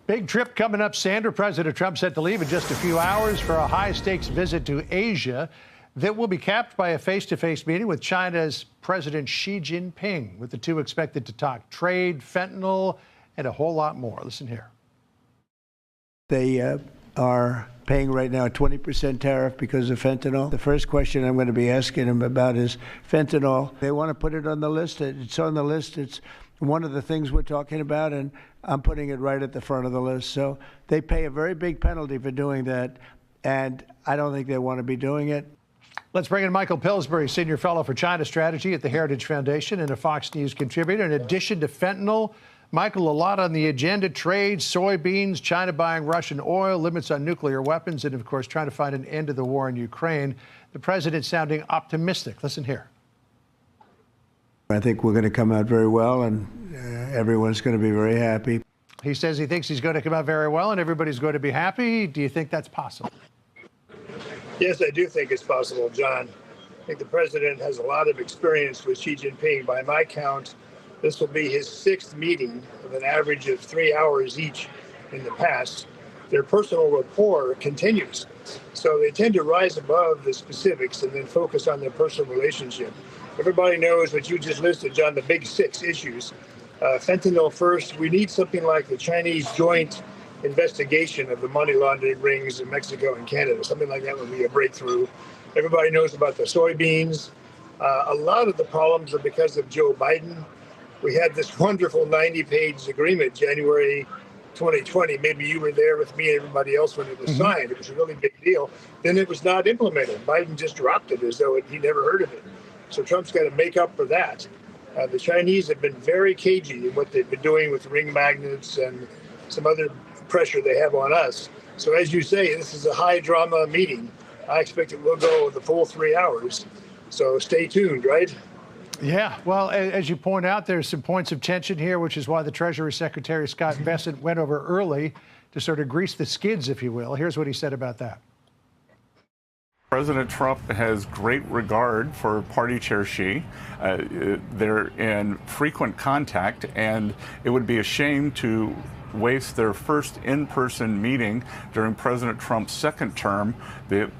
Big trip coming up, Sandra. President Trump set to leave in just a few hours for a high-stakes visit to Asia that will be capped by a face-to-face meeting with China's President Xi Jinping, with the two expected to talk trade, fentanyl, and a whole lot more. Listen here. They are paying right now a 20% tariff because of fentanyl. The first question I'm going to be asking them about is fentanyl. They want to put it on the list. It's on the list. It's one of the things we're talking about, and I'm putting it right at the front of the list. So they pay a very big penalty for doing that, and I don't think they want to be doing it. Let's bring in Michael Pillsbury, Senior Fellow for China Strategy at the Heritage Foundation and a Fox News contributor. In addition to fentanyl, Michael, a lot on the agenda: trade, soybeans, China buying Russian oil, limits on nuclear weapons, and, of course, trying to find an end to the war in Ukraine. The president sounding optimistic. Listen here. I think we're going to come out very well, and everyone's going to be very happy. He says he thinks he's going to come out very well and everybody's going to be happy. Do you think that's possible? Yes, I do think it's possible, John. I think the president has a lot of experience with Xi Jinping. By my count, this will be his sixth meeting of an average of 3 hours each in the past. Their personal rapport continues. So they tend to rise above the specifics and then focus on their personal relationship. Everybody knows what you just listed, John, the big six issues. Fentanyl first. We need something like the Chinese joint investigation of the money laundering rings in Mexico and Canada. Something like that would be a breakthrough. Everybody knows about the soybeans. A lot of the problems are because of Joe Biden. We had this wonderful 90-page agreement, January 2020. Maybe you were there with me and everybody else when it was signed. It was a really big deal. Then it was not implemented. Biden just dropped it as though he never heard of it. So Trump's got to make up for that. The Chinese have been very cagey in what they've been doing with ring magnets and some other pressure they have on us. So as you say, this is a high drama meeting. I expect it will go the full 3 hours. So stay tuned, right? Yeah, well, as you point out, there's some points of tension here, which is why the Treasury Secretary Scott Bessent went over early to sort of grease the skids, if you will. Here's what he said about that. President Trump has great regard for Party Chair Xi. They're in frequent contact, and it would be a shame to waste their first in-person meeting during President Trump's second term,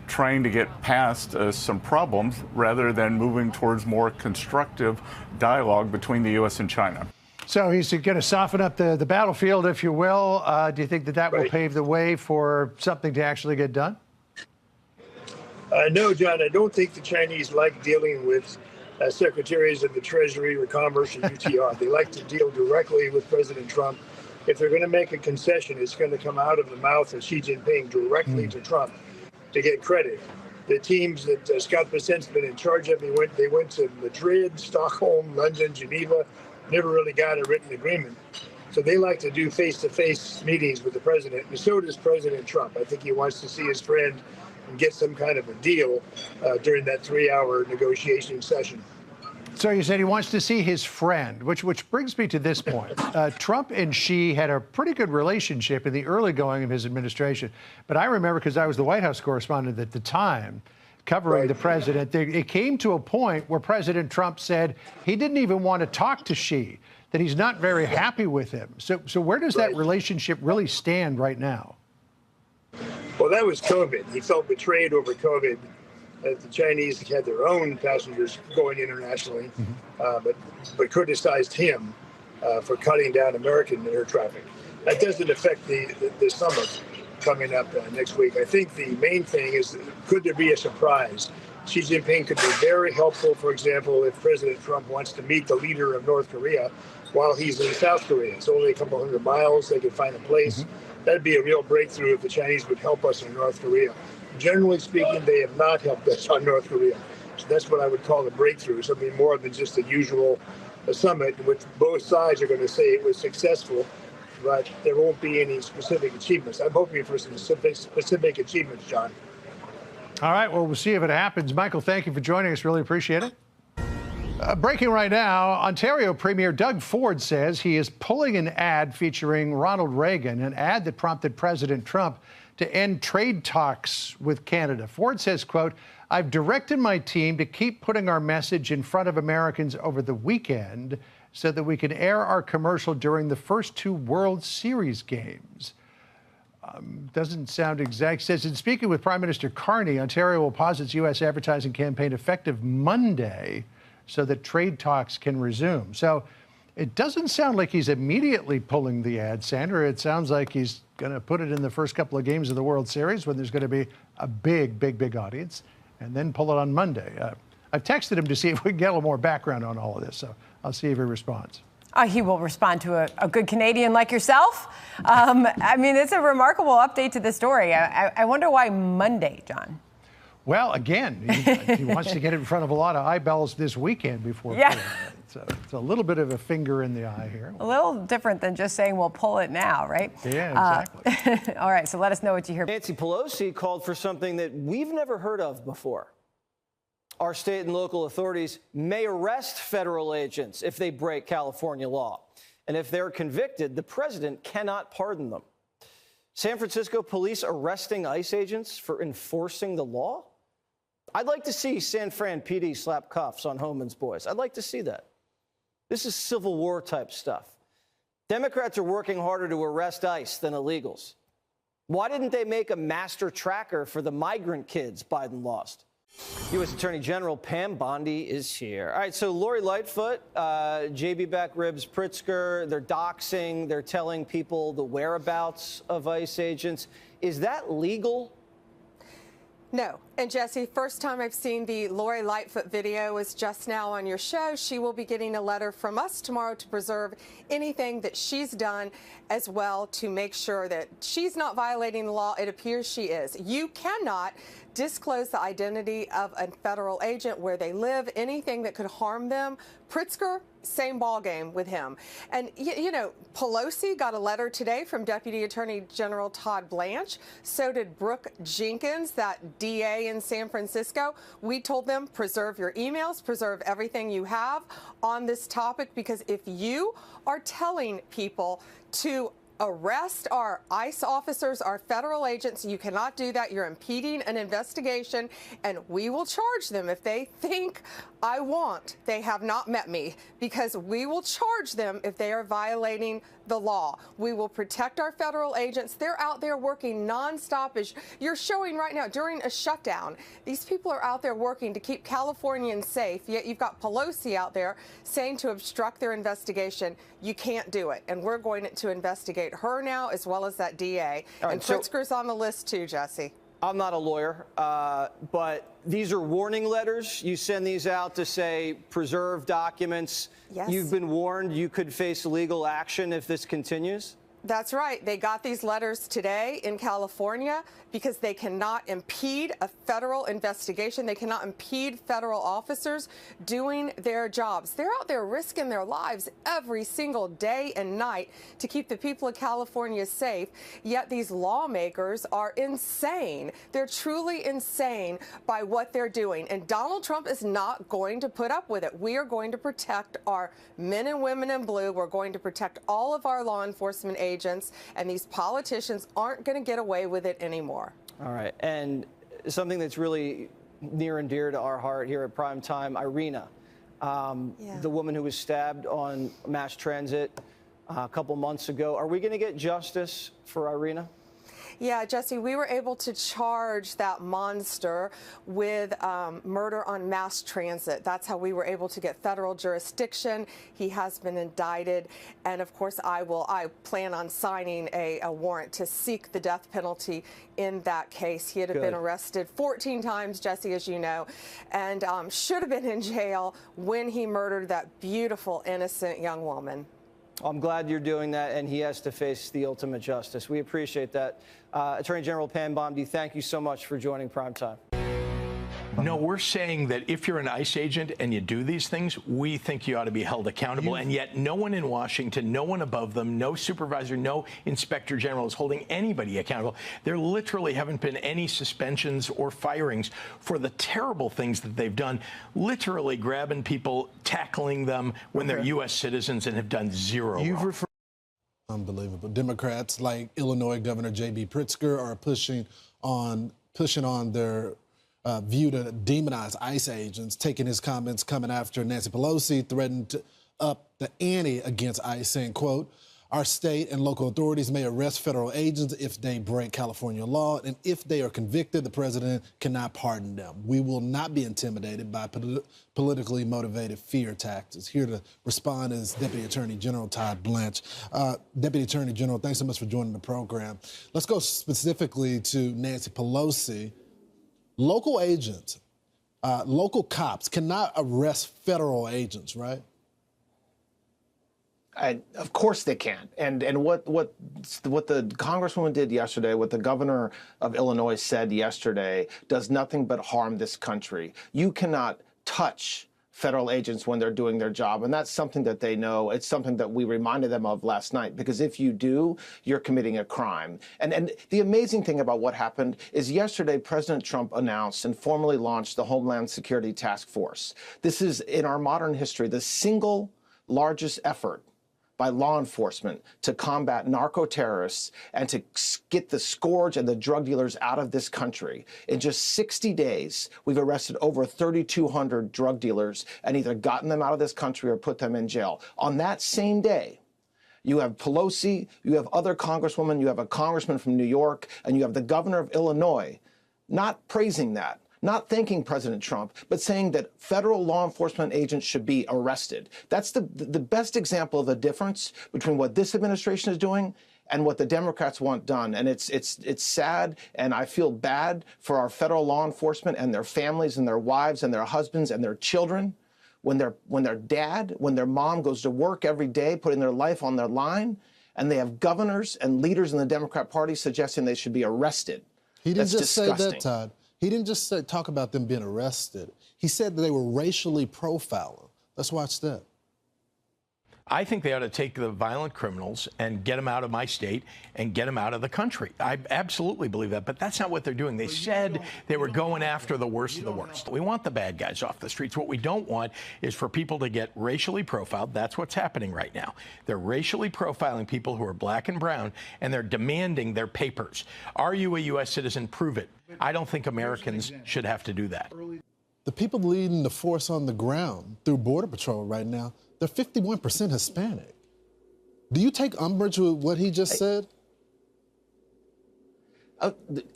trying to get past some problems rather than moving towards more constructive dialogue between the U.S. and China. So he's going to soften up the battlefield, if you will. Do you think that will pave the way for something to actually get done? No, John, I don't think the Chinese like dealing with secretaries of the Treasury or Commerce or UTR. They like to deal directly with President Trump. If they're going to make a concession, it's going to come out of the mouth of Xi Jinping directly to Trump to get credit. The teams that Scott Bessent's been in charge of, they went to Madrid, Stockholm, London, Geneva, never really got a written agreement. So they like to do face-to-face meetings with the president, and so does President Trump. I think he wants to see his friend and get some kind of a deal during that 3-hour negotiation session. So you said he wants to see his friend, which brings me to this point. Trump and Xi had a pretty good relationship in the early going of his administration. But I remember, because I was the White House correspondent at the time, covering the president, it came to a point where President Trump said he didn't even want to talk to Xi, that he's not very happy with him. So where does that relationship really stand right now? Well, that was COVID. He felt betrayed over COVID. The Chinese had their own passengers going internationally, but criticized him for cutting down American air traffic. That doesn't affect the summit coming up next week. I think the main thing is, could there be a surprise? Xi Jinping could be very helpful, for example, if President Trump wants to meet the leader of North Korea while he's in South Korea. It's only a couple hundred miles. They could find a place. That'd be a real breakthrough if the Chinese would help us in North Korea. Generally speaking, they have not helped us on North Korea. So that's what I would call a breakthrough, something more than just the usual summit, in which both sides are going to say it was successful, but there won't be any specific achievements. I'm hoping for some specific achievements, John. All right, well, we'll see if it happens. Michael, thank you for joining us. Really appreciate it. Breaking right now, Ontario Premier Doug Ford says he is pulling an ad featuring Ronald Reagan, an ad that prompted President Trump to end trade talks with Canada. Ford says, quote, "I've directed my team to keep putting our message in front of Americans over the weekend so that we can air our commercial during the first 2 World Series games. Doesn't sound exact. Says, in speaking with Prime Minister Carney, Ontario will pause its U.S. advertising campaign effective Monday so that trade talks can resume. So it doesn't sound like he's immediately pulling the ad, Sandra. It sounds like he's going to put it in the first couple of games of the World Series when there's going to be a big audience, and then pull it on Monday. I've texted him to see if we can get a little more background on all of this, so I'll see if he responds. He will respond to a good Canadian like yourself. I mean, it's a remarkable update to the story. I wonder why Monday, John? Well, again, he wants to get it in front of a lot of eyeballs this weekend before. Yeah. So it's a little bit of a finger in the eye here. A little different than just saying we'll pull it now, right? Yeah, exactly. All right, so let us know what you hear. Nancy Pelosi called for something that we've never heard of before. Our state and local authorities may arrest federal agents if they break California law. And if they're convicted, the president cannot pardon them. San Francisco police arresting ICE agents for enforcing the law? I'd like to see San Fran PD slap cuffs on Homan's boys. I'd like to see that. This is Civil War type stuff. Democrats are working harder to arrest ICE than illegals. Why didn't they make a master tracker for the migrant kids Biden lost? U.S. Attorney General Pam Bondi is here. All right, so Lori Lightfoot, J.B. Back Ribs Pritzker, they're doxing, they're telling people the whereabouts of ICE agents. Is that legal? No. And Jesse, first time I've seen the Lori Lightfoot video is just now on your show. She will be getting a letter from us tomorrow to preserve anything that she's done as well to make sure that she's not violating the law. It appears she is. You cannot disclose the identity of a federal agent, where they live, anything that could harm them. Pritzker, same ballgame with him. And, you know, Pelosi got a letter today from Deputy Attorney General Todd Blanche. So did Brooke Jenkins, that DA in San Francisco. We told them, preserve your emails, preserve everything you have on this topic, because if you are telling people to arrest our ICE officers, our federal agents, you cannot do that. You're impeding an investigation, and we will charge them if they think they have not met me, because we will charge them if they are violating the law. We will protect our federal agents. They're out there working nonstop, as you're showing right now during a shutdown. These people are out there working to keep Californians safe, yet you've got Pelosi out there saying to obstruct their investigation. You can't do it, and we're going to investigate her now, as well as that DA. And Pritzker's on the list too, Jesse. I'm not a lawyer, but these are warning letters. You send these out to say, preserve documents. Yes. You've been warned you could face legal action if this continues? That's right. They got these letters today in California because they cannot impede a federal investigation. They cannot impede federal officers doing their jobs. They're out there risking their lives every single day and night to keep the people of California safe. Yet these lawmakers are insane. They're truly insane by what they're doing. And Donald Trump is not going to put up with it. We are going to protect our men and women in blue. We're going to protect all of our law enforcement agents, and these politicians aren't going to get away with it anymore. All right. And something that's really near and dear to our heart here at Prime Time, Irina, the woman who was stabbed on mass transit a couple months ago. Are we going to get justice for Irina? Yeah, Jesse, we were able to charge that monster with murder on mass transit. That's how we were able to get federal jurisdiction. He has been indicted. And of course, I plan on signing a warrant to seek the death penalty in that case. He had been arrested 14 times, Jesse, as you know, and should have been in jail when he murdered that beautiful, innocent young woman. I'm glad you're doing that, and he has to face the ultimate justice. We appreciate that. Attorney General Pam Bondi, thank you so much for joining Primetime. No, we're saying that if you're an ICE agent and you do these things, we think you ought to be held accountable. And yet no one in Washington, no one above them, no supervisor, no inspector general is holding anybody accountable. There literally haven't been any suspensions or firings for the terrible things that they've done, literally grabbing people, tackling them when they're U.S. citizens and have done zero wrong. Unbelievable. Democrats like Illinois Governor J.B. Pritzker are pushing on their view to demonize ICE agents, taking his comments coming after Nancy Pelosi threatened up the ante against ICE, saying, quote, "Our state and local authorities may arrest federal agents if they break California law, and if they are convicted, the president cannot pardon them. We will not be intimidated by politically motivated fear tactics." Here to respond is Deputy Attorney General Todd Blanche. Deputy Attorney General, thanks so much for joining the program. Let's go specifically to Nancy Pelosi. Local agents, local cops cannot arrest federal agents, right? Of course they can. And what the Congresswoman did yesterday, what the governor of Illinois said yesterday, does nothing but harm this country. You cannot touch federal agents when they're doing their job, and that's something that they know. It's something that we reminded them of last night, because if you do, you're committing a crime. And the amazing thing about what happened is yesterday President Trump announced and formally launched the Homeland Security Task Force. This is, in our modern history, the single largest effort by law enforcement to combat narco-terrorists and to get the scourge and the drug dealers out of this country. In just 60 days, we've arrested over 3,200 drug dealers and either gotten them out of this country or put them in jail. On that same day, you have Pelosi, you have other congresswomen, you have a congressman from New York, and you have the governor of Illinois not praising that, not thanking President Trump, but saying that federal law enforcement agents should be arrested. That's the best example of the difference between what this administration is doing and what the Democrats want done. And it's sad, and I feel bad for our federal law enforcement and their families and their wives and their husbands and their children when their mom goes to work every day putting their life on their line, and they have governors and leaders in the Democrat Party suggesting they should be arrested. He didn't That's just disgusting. say that, Todd. He didn't just talk about them being arrested. He said that they were racially profiling. Let's watch that. I think they ought to take the violent criminals and get them out of my state and get them out of the country. I absolutely believe that, but that's not what they're doing. They said they were going after the worst of the worst. We want the bad guys off the streets. What we don't want is for people to get racially profiled. That's what's happening right now. They're racially profiling people who are black and brown, and they're demanding their papers. Are you a U.S. citizen? Prove it. I don't think Americans should have to do that. The people leading the force on the ground through Border Patrol right now, they're 51% Hispanic. Do you take umbrage with what he just said?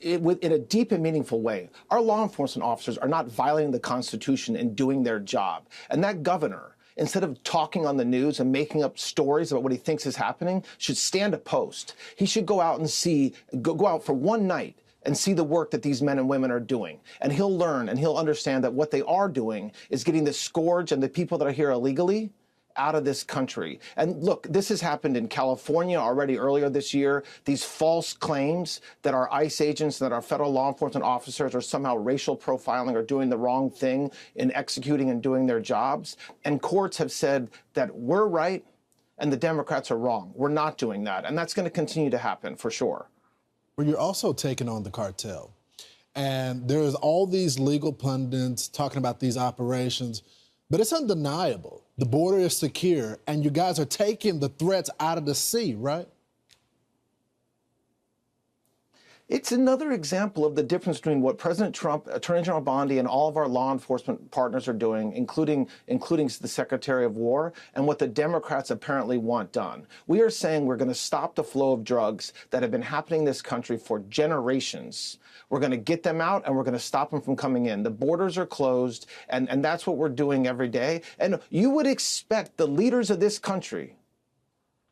In a deep and meaningful way. Our law enforcement officers are not violating the Constitution and doing their job. And that governor, instead of talking on the news and making up stories about what he thinks is happening, should stand a post. He should go out and go out for one night and see the work that these men and women are doing. And he'll learn and he'll understand that what they are doing is getting the scourge and the people that are here illegally out of this country. And look, this has happened in California already earlier this year. These false claims that our ICE agents, that our federal law enforcement officers are somehow racial profiling or doing the wrong thing in executing and doing their jobs. And courts have said that we're right and the Democrats are wrong. We're not doing that. And that's going to continue to happen for sure. Well, you're also taking on the cartel. And there's all these legal pundits talking about these operations, but it's undeniable. The border is secure, and you guys are taking the threats out of the sea, right? It's another example of the difference between what President Trump, Attorney General Bondi, and all of our law enforcement partners are doing, including the Secretary of War, and what the Democrats apparently want done. We are saying we're going to stop the flow of drugs that have been happening in this country for generations. We're going to get them out, and we're going to stop them from coming in. The borders are closed, and that's what we're doing every day. And you would expect the leaders of this country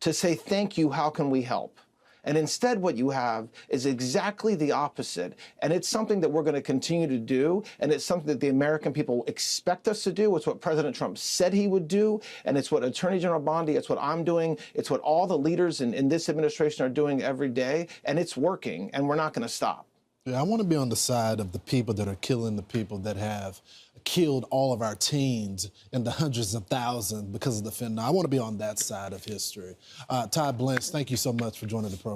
to say, thank you, how can we help? And instead, what you have is exactly the opposite. And it's something that we're going to continue to do. And it's something that the American people expect us to do. It's what President Trump said he would do. And it's what Attorney General Bondi, it's what I'm doing. It's what all the leaders in this administration are doing every day. And it's working. And we're not going to stop. Yeah, I want to be on the side of the people that are killing the people that have killed all of our teens in the hundreds of thousands because of the fentanyl. I want to be on that side of history. Todd Blanche, thank you so much for joining the program.